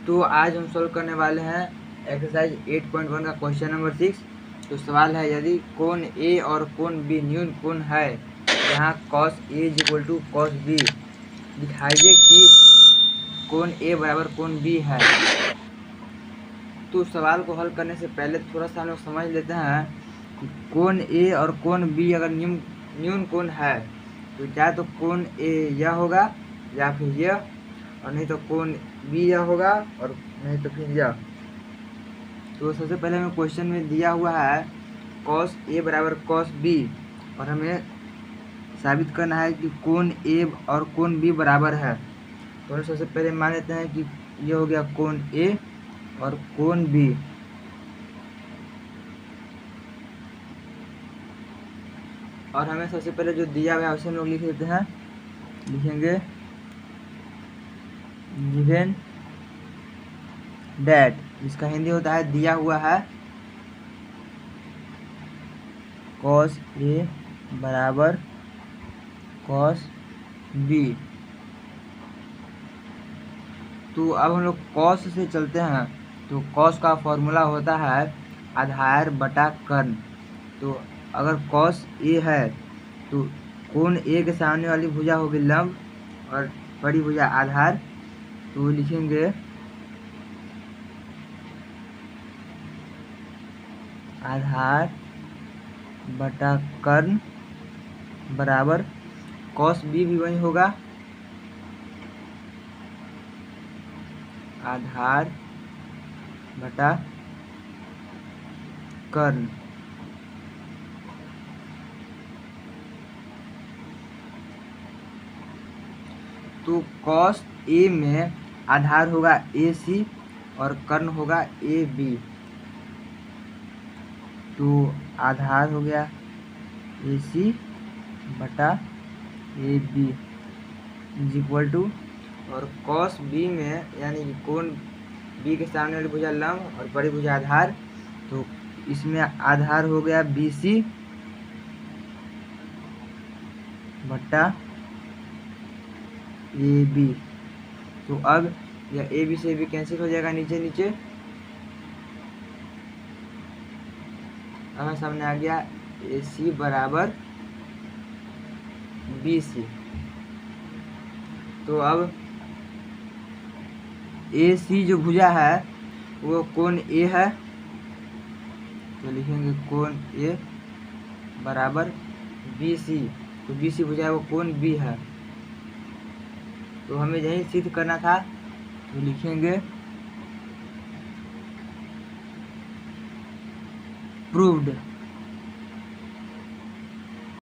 तो आज हम सोल्व करने वाले हैं एक्सरसाइज 8.1 का क्वेश्चन नंबर 6। तो सवाल है, यदि कोण ए और कोण बी न्यून कोण है जहाँ cos A is equal to cos B, दिखाइए कि कोण ए बराबर कोण बी है। तो सवाल को हल करने से पहले थोड़ा सा हम लोग समझ लेते हैं कि कोण ए और कोण बी अगर न्यून कोण है तो चाहे तो कोण ए यह होगा या फिर यह, और नहीं तो कोण बी यह होगा और नहीं तो फिर यह। तो सबसे पहले हमें क्वेश्चन में दिया हुआ है cos A बराबर cos B, और हमें साबित करना है कि कोण A और कोण B बराबर है। तो हम सबसे पहले मान लेते हैं कि ये हो गया कोण A और कोण B। और हमें सबसे पहले जो दिया हुआ है उसे हम लोग लिख देते हैं, लिखेंगे गिवन डैट, जिसका हिंदी होता है दिया हुआ है cos A बराबर cos B। तो अब हम लोग cos से चलते हैं। तो cos का फॉर्मूला होता है आधार बटा कर्ण। तो अगर cos A है तो कोण A के सामने वाली भुजा होगी लंब और बड़ी भुजा आधार। तो लिखेंगे आधार बटा कर्ण बराबर cos B भी वही होगा, आधार बटा कर्ण। तो cos A में आधार होगा AC और कर्ण होगा AB। तो आधार हो गया AC बटा AB इज इक्वल टू, और cos B में यानी कि कोण B के सामने वाली भुजा लंब और बड़ी भुजा आधार, तो इसमें आधार हो गया BC बटा AB। तो अब यह AB से भी कैंसिल हो जाएगा नीचे नीचे। हमें सामने आ गया AC बराबर BC। तो अब AC जो भुजा है वो कोण A है, तो लिखेंगे कोण A बराबर BC। तो BC भुजा है वो कोण B है। तो हमें यही सिद्ध करना था, तो लिखेंगे प्रूव्ड।